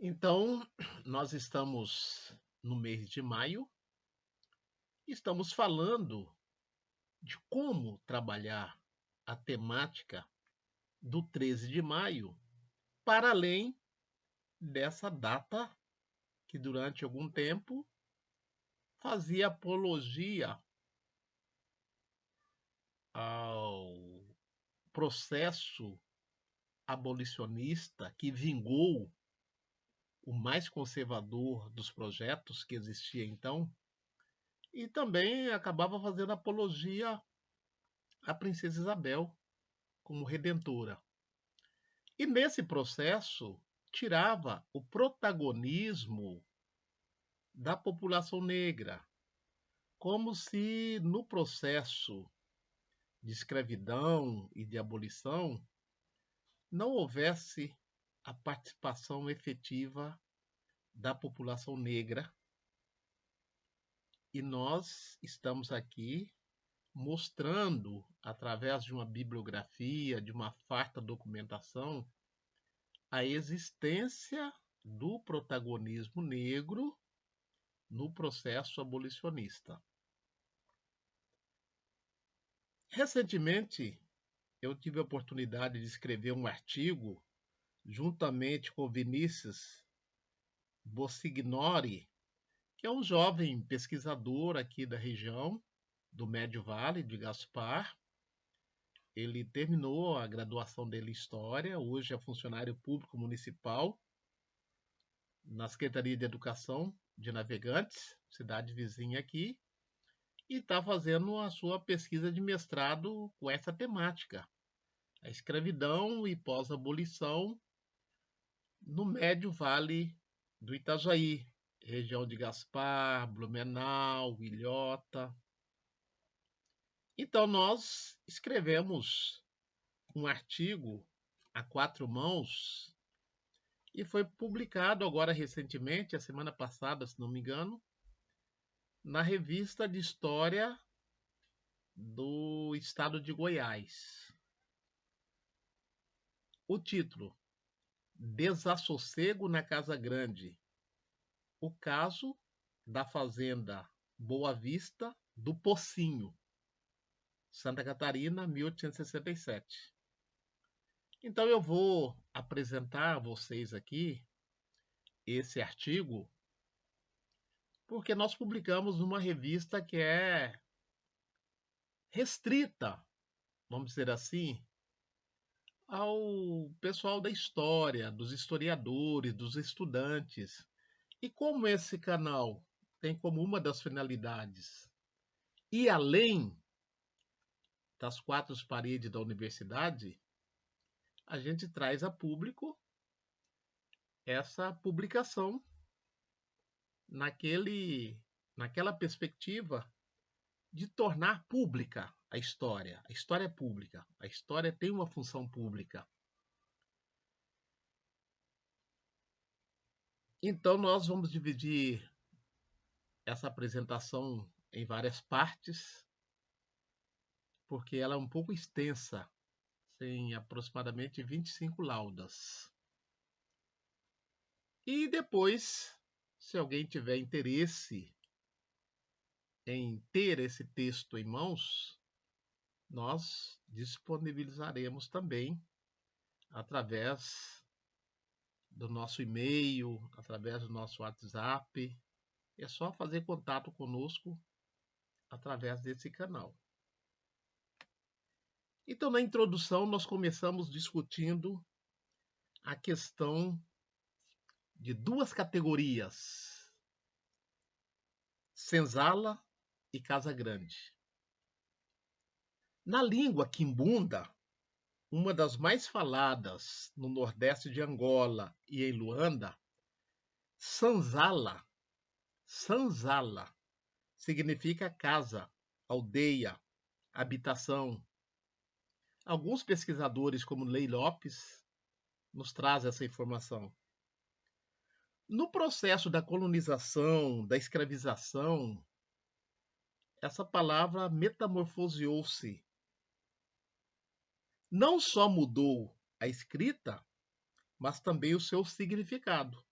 Então, nós estamos no mês de maio, estamos falando de como trabalhar a temática do 13 de maio para além dessa data que durante algum tempo fazia apologia ao processo abolicionista que vingou o mais conservador dos projetos que existia então, e também acabava fazendo apologia à princesa Isabel como redentora. E nesse processo tirava o protagonismo da população negra, como se no processo de escravidão e de abolição não houvesse a participação efetiva da população negra. E nós estamos aqui mostrando, através de uma bibliografia, de uma farta documentação, a existência do protagonismo negro no processo abolicionista. Recentemente, eu tive a oportunidade de escrever um artigo juntamente com Vinícius Bossignori, que é um jovem pesquisador aqui da região do Médio Vale de Gaspar. Ele terminou a graduação dele em História, hoje é funcionário público municipal na Secretaria de Educação de Navegantes, cidade vizinha aqui, e está fazendo a sua pesquisa de mestrado com essa temática, a escravidão e pós-abolição no Médio Vale do Itajaí, região de Gaspar, Blumenau, Ilhota. Então nós escrevemos um artigo a quatro mãos e foi publicado agora recentemente, a semana passada, se não me engano, na revista de História do Estado de Goiás. O título: Desassossego na Casa Grande. O caso da fazenda Boa Vista do Pocinho, Santa Catarina, 1867. Então eu vou apresentar a vocês aqui esse artigo, porque nós publicamos numa revista que é restrita, vamos dizer assim, ao pessoal da história, dos historiadores, dos estudantes. E como esse canal tem como uma das finalidades ir além das quatro paredes da universidade, a gente traz a público essa publicação naquela perspectiva de tornar pública a história. A história é pública, a história tem uma função pública. Então nós vamos dividir essa apresentação em várias partes, porque ela é um pouco extensa, tem aproximadamente 25 laudas. E depois, se alguém tiver interesse em ter esse texto em mãos, nós disponibilizaremos também através do nosso e-mail, através do nosso WhatsApp. É só fazer contato conosco através desse canal. Então, na introdução, nós começamos discutindo a questão de duas categorias: senzala e casa grande. Na língua quimbunda, uma das mais faladas no nordeste de Angola e em Luanda, sanzala significa casa, aldeia, habitação. Alguns pesquisadores, como Lei Lopes, nos trazem essa informação. No processo da colonização, da escravização, essa palavra metamorfoseou-se. Não só mudou a escrita, mas também o seu significado.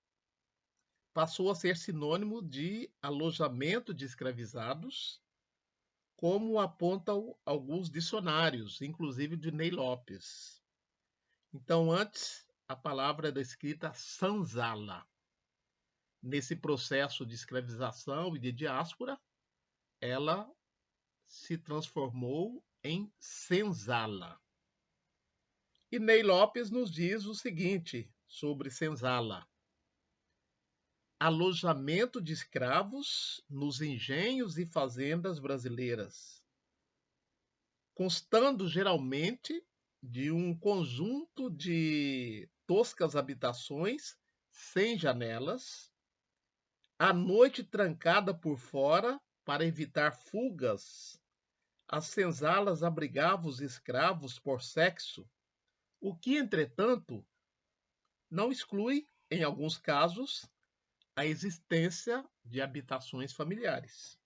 passou a ser sinônimo de alojamento de escravizados, como apontam alguns dicionários, inclusive de Ney Lopes. Então, antes, a palavra era escrita senzala. Nesse processo de escravização e de diáspora, ela se transformou em senzala. E Ney Lopes nos diz o seguinte sobre senzala: alojamento de escravos nos engenhos e fazendas brasileiras, constando geralmente de um conjunto de toscas habitações sem janelas, à noite trancada por fora para evitar fugas. As senzalas abrigavam os escravos por sexo, o que, entretanto, não exclui, em alguns casos, a existência de habitações familiares.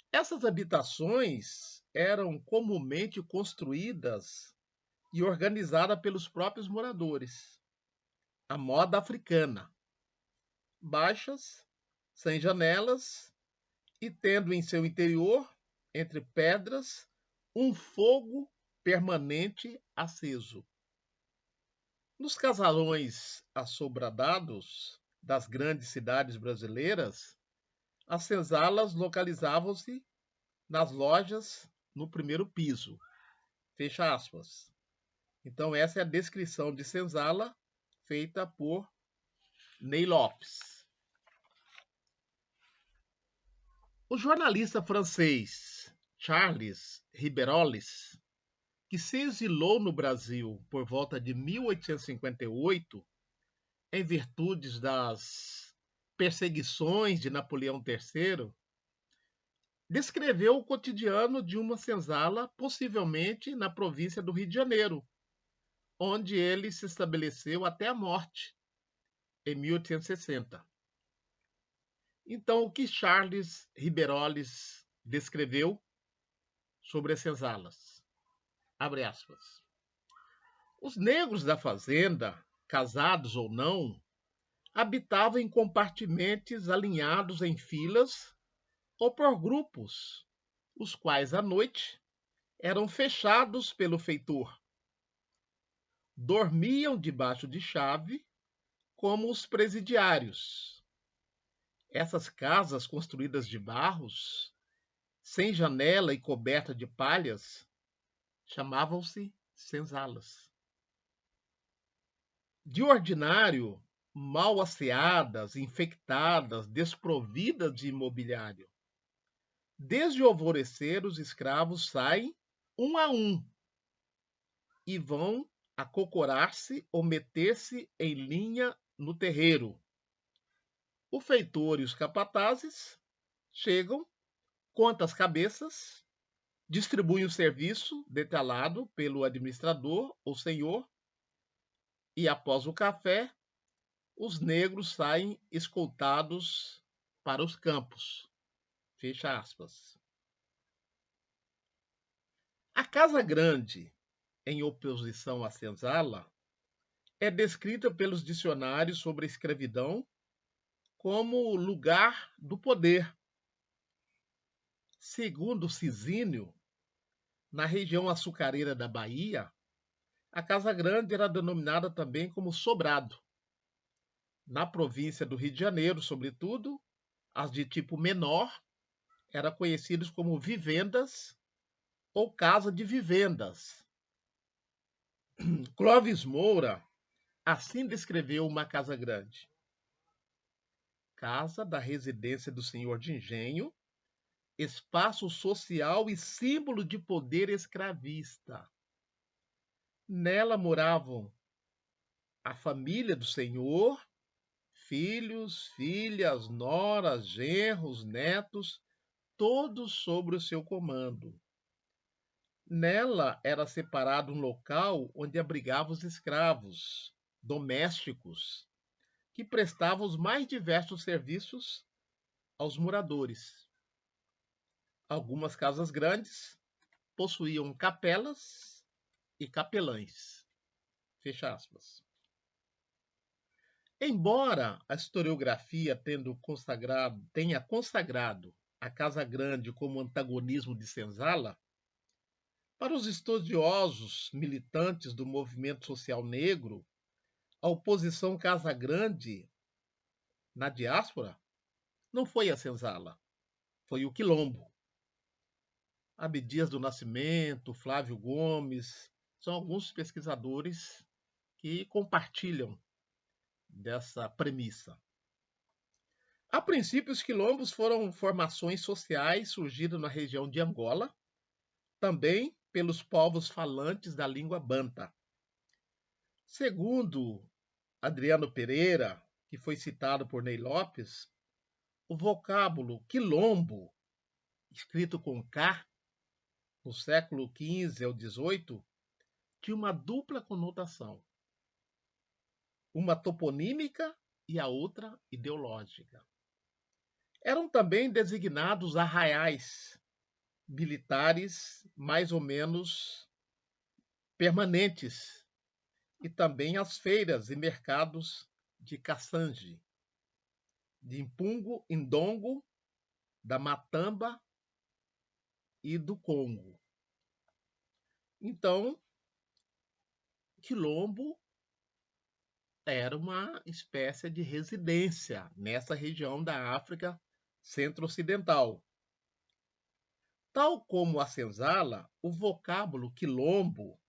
Essas habitações eram comumente construídas e organizadas pelos próprios moradores, a moda africana, baixas, sem janelas e tendo em seu interior, entre pedras, um fogo permanente aceso. Nos casarões assobradados das grandes cidades brasileiras, as senzalas localizavam-se nas lojas no primeiro piso. Fecha aspas. Então, essa é a descrição de senzala feita por Ney Lopes. O jornalista francês Charles Riberoles, que se exilou no Brasil por volta de 1858, em virtude das perseguições de Napoleão III, descreveu o cotidiano de uma senzala, possivelmente na província do Rio de Janeiro, onde ele se estabeleceu até a morte, em 1860. Então, o que Charles Riberoles descreveu sobre as senzalas? Abre aspas. Os negros da fazenda, casados ou não, habitavam em compartimentos alinhados em filas ou por grupos, os quais à noite eram fechados pelo feitor. Dormiam debaixo de chave, como os presidiários. Essas casas construídas de barros, sem janela e coberta de palhas, chamavam-se senzalas. De ordinário, mal asseadas, infectadas, desprovidas de imobiliário. Desde o alvorecer, os escravos saem um a um e vão acocorar-se ou meter-se em linha no terreiro. O feitor e os capatazes chegam, contam as cabeças, distribuem o serviço detalhado pelo administrador ou senhor e, após o café, os negros saem escoltados para os campos. Fecha aspas. A Casa Grande, em oposição à senzala, é descrita pelos dicionários sobre a escravidão como lugar do poder. Segundo Cisínio, na região açucareira da Bahia, a Casa Grande era denominada também como sobrado. Na província do Rio de Janeiro, sobretudo, as de tipo menor eram conhecidas como vivendas ou casa de vivendas. Clóvis Moura assim descreveu uma casa grande: casa da residência do senhor de engenho, espaço social e símbolo de poder escravista. Nela moravam a família do senhor, filhos, filhas, noras, genros, netos, todos sob o seu comando. Nela era separado um local onde abrigava os escravos, domésticos, que prestavam os mais diversos serviços aos moradores. Algumas casas grandes possuíam capelas e capelães. Fecha aspas. Embora a historiografia tenha consagrado a Casa Grande como antagonismo de Senzala, para os estudiosos militantes do movimento social negro, a oposição Casa Grande na diáspora não foi a Senzala, foi o Quilombo. Abdias do Nascimento, Flávio Gomes, são alguns pesquisadores que compartilham dessa premissa. A princípio, os quilombos foram formações sociais surgidas na região de Angola, também pelos povos falantes da língua banta. Segundo Adriano Pereira, que foi citado por Ney Lopes, o vocábulo quilombo, escrito com K, no século XV ao XVIII, tinha uma dupla conotação, uma toponímica e a outra ideológica. Eram também designados arraiais militares mais ou menos permanentes e também as feiras e mercados de Cassange, de Impungo, Indongo, da Matamba e do Congo. Então, Quilombo era uma espécie de residência nessa região da África centro-ocidental. Tal como a senzala, o vocábulo quilombo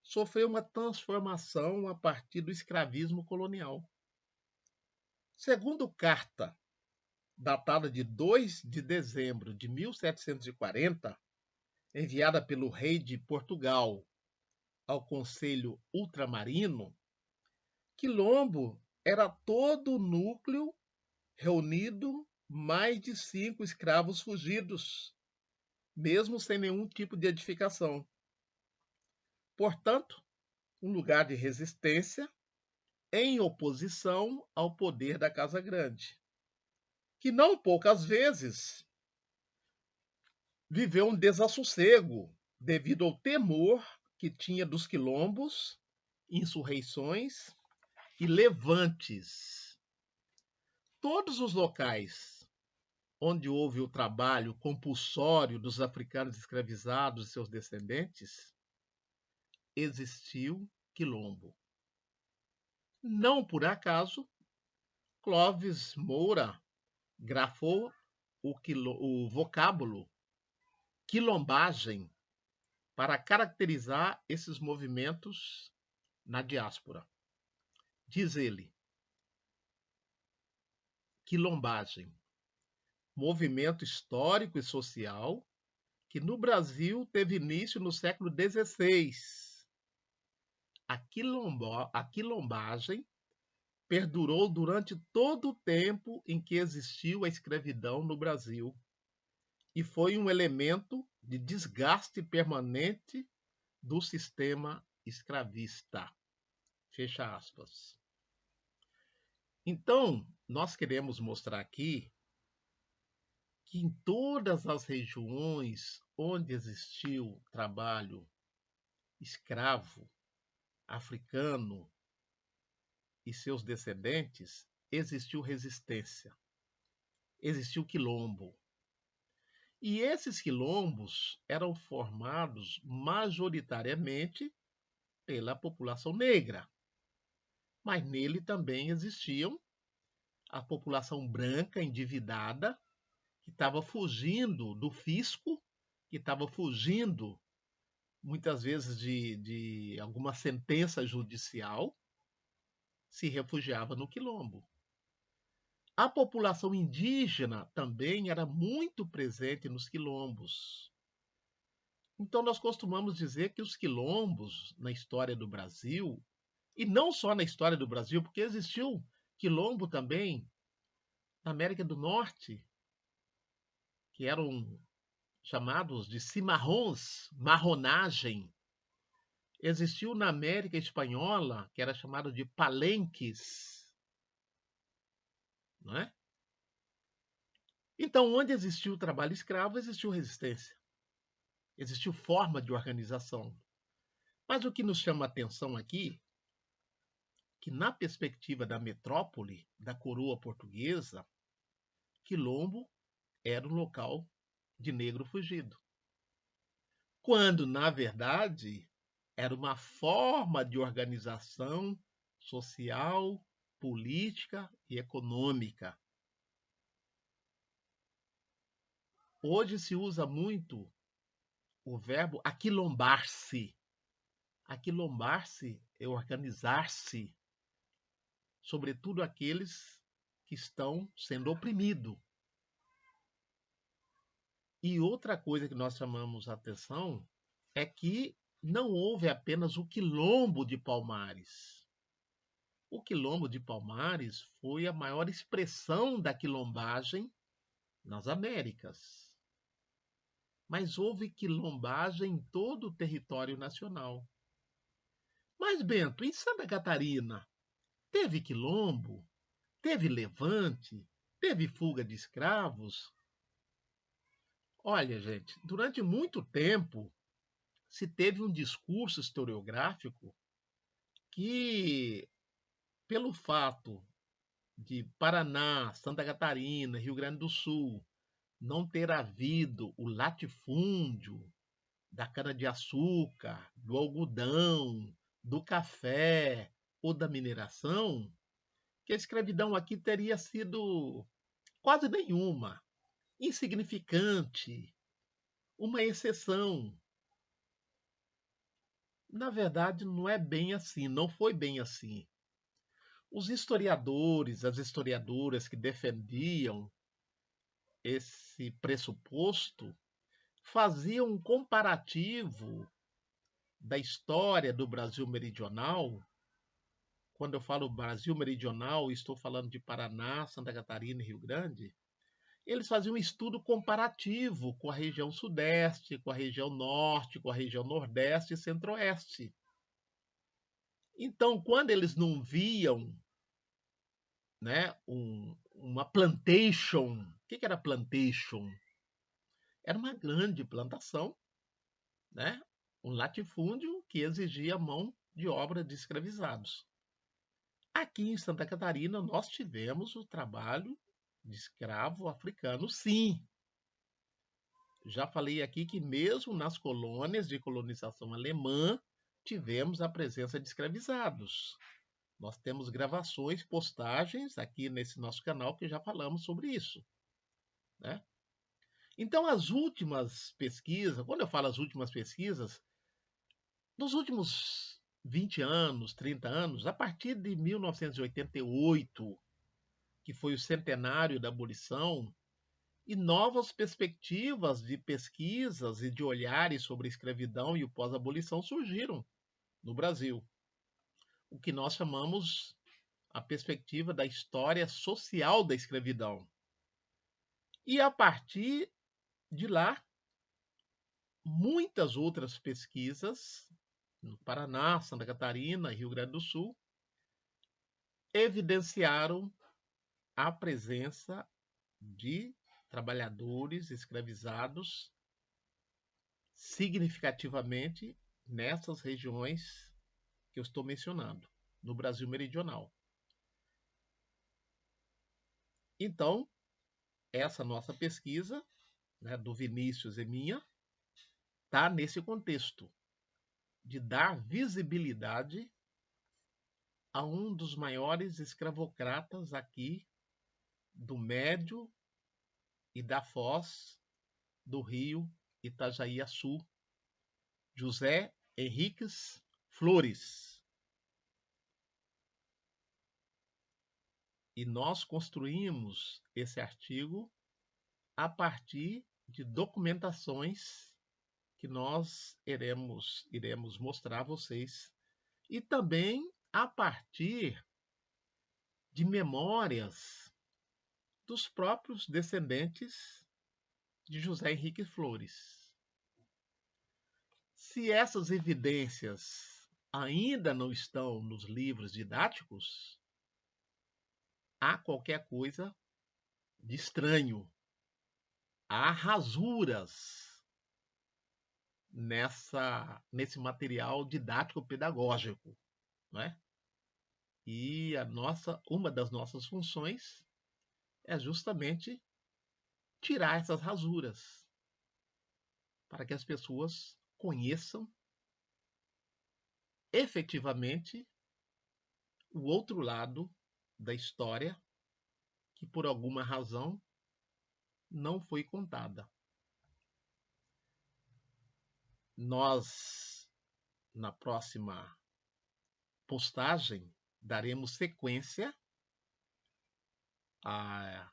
sofreu uma transformação a partir do escravismo colonial. Segundo carta, datada de 2 de dezembro de 1740, enviada pelo rei de Portugal ao Conselho Ultramarino, Quilombo era todo o núcleo reunido mais de 5 escravos fugidos, mesmo sem nenhum tipo de edificação. Portanto, um lugar de resistência em oposição ao poder da Casa Grande, que não poucas vezes viveu um desassossego devido ao temor que tinha dos quilombos, insurreições e levantes. Todos os locais onde houve o trabalho compulsório dos africanos escravizados e seus descendentes, existiu quilombo. Não por acaso, Clovis Moura grafou o vocábulo quilombagem para caracterizar esses movimentos na diáspora. Diz ele, quilombagem, movimento histórico e social que no Brasil teve início no século XVI. A quilombagem perdurou durante todo o tempo em que existiu a escravidão no Brasil e foi um elemento de desgaste permanente do sistema escravista. Fecha aspas. Então, nós queremos mostrar aqui que em todas as regiões onde existiu trabalho escravo, africano e seus descendentes, existiu resistência, existiu quilombo. E esses quilombos eram formados majoritariamente pela população negra. Mas nele também existiam a população branca endividada, que estava fugindo do fisco, que estava fugindo, muitas vezes, de alguma sentença judicial, se refugiava no quilombo. A população indígena também era muito presente nos quilombos. Então, nós costumamos dizer que os quilombos, na história do Brasil, e não só na história do Brasil, porque existiu quilombo também na América do Norte, que eram chamados de cimarrons, marronagem. Existiu na América Espanhola, que era chamado de palenques. Não é? Então, onde existiu trabalho escravo, existiu resistência. Existiu forma de organização. Mas o que nos chama a atenção aqui, que, na perspectiva da metrópole, da coroa portuguesa, Quilombo era um local de negro fugido. Quando, na verdade, era uma forma de organização social, política e econômica. Hoje se usa muito o verbo aquilombar-se. Aquilombar-se é organizar-se, sobretudo aqueles que estão sendo oprimidos. E outra coisa que nós chamamos a atenção é que não houve apenas o Quilombo de Palmares. O Quilombo de Palmares foi a maior expressão da quilombagem nas Américas. Mas houve quilombagem em todo o território nacional. Mas, Bento, em Santa Catarina, teve quilombo? Teve levante? Teve fuga de escravos? Olha, gente, durante muito tempo se teve um discurso historiográfico que, pelo fato de Paraná, Santa Catarina, Rio Grande do Sul não ter havido o latifúndio da cana-de-açúcar, do algodão, do café ou da mineração, que a escravidão aqui teria sido quase nenhuma, insignificante, uma exceção. Na verdade, não é bem assim, não foi bem assim. Os historiadores, as historiadoras que defendiam esse pressuposto faziam um comparativo da história do Brasil meridional. Quando eu falo Brasil meridional, estou falando de Paraná, Santa Catarina e Rio Grande. Eles faziam um estudo comparativo com a região sudeste, com a região norte, com a região nordeste e centro-oeste. Então, quando eles não viam, né, uma plantation, o que era plantation? Era uma grande plantação, né, um latifúndio que exigia mão de obra de escravizados. Aqui em Santa Catarina, nós tivemos o trabalho de escravo africano, sim. Já falei aqui que mesmo nas colônias de colonização alemã, tivemos a presença de escravizados. Nós temos gravações, postagens aqui nesse nosso canal que já falamos sobre isso, né? Então, as últimas pesquisas, quando eu falo as últimas pesquisas, nos últimos 20 anos, 30 anos, a partir de 1988, que foi o centenário da abolição, e novas perspectivas de pesquisas e de olhares sobre a escravidão e o pós-abolição surgiram no Brasil. O que nós chamamos a perspectiva da história social da escravidão. E a partir de lá, muitas outras pesquisas no Paraná, Santa Catarina e Rio Grande do Sul evidenciaram a presença de trabalhadores escravizados significativamente nessas regiões que eu estou mencionando, no Brasil meridional. Então, essa nossa pesquisa, né, do Vinícius e minha, está nesse contexto de dar visibilidade a um dos maiores escravocratas aqui do Médio e da Foz do Rio Itajaí-Açu, José Henriques Flores. E nós construímos esse artigo a partir de documentações que nós iremos mostrar a vocês e também a partir de memórias dos próprios descendentes de José Henrique Flores. Se essas evidências ainda não estão nos livros didáticos, há qualquer coisa de estranho. Há rasuras nesse material didático-pedagógico, não é? E uma das nossas funções é justamente tirar essas rasuras para que as pessoas conheçam efetivamente o outro lado da história que por alguma razão não foi contada. Nós, na próxima postagem, daremos sequência a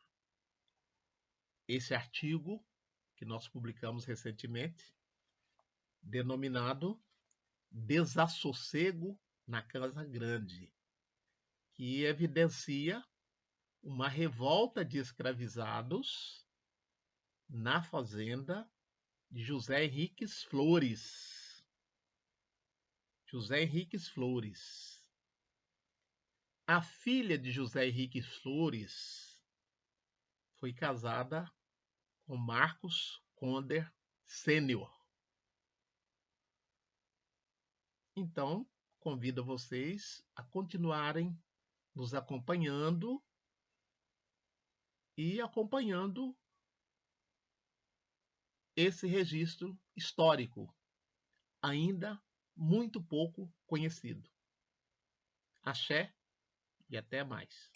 esse artigo que nós publicamos recentemente, denominado Desassossego na Casa Grande, que evidencia uma revolta de escravizados na fazenda de José Henriques Flores. José Henriques Flores. A filha de José Henriques Flores foi casada com Marcos Conder Sênior. Então, convido vocês a continuarem nos acompanhando e acompanhando esse registro histórico, ainda muito pouco conhecido. Axé e até mais.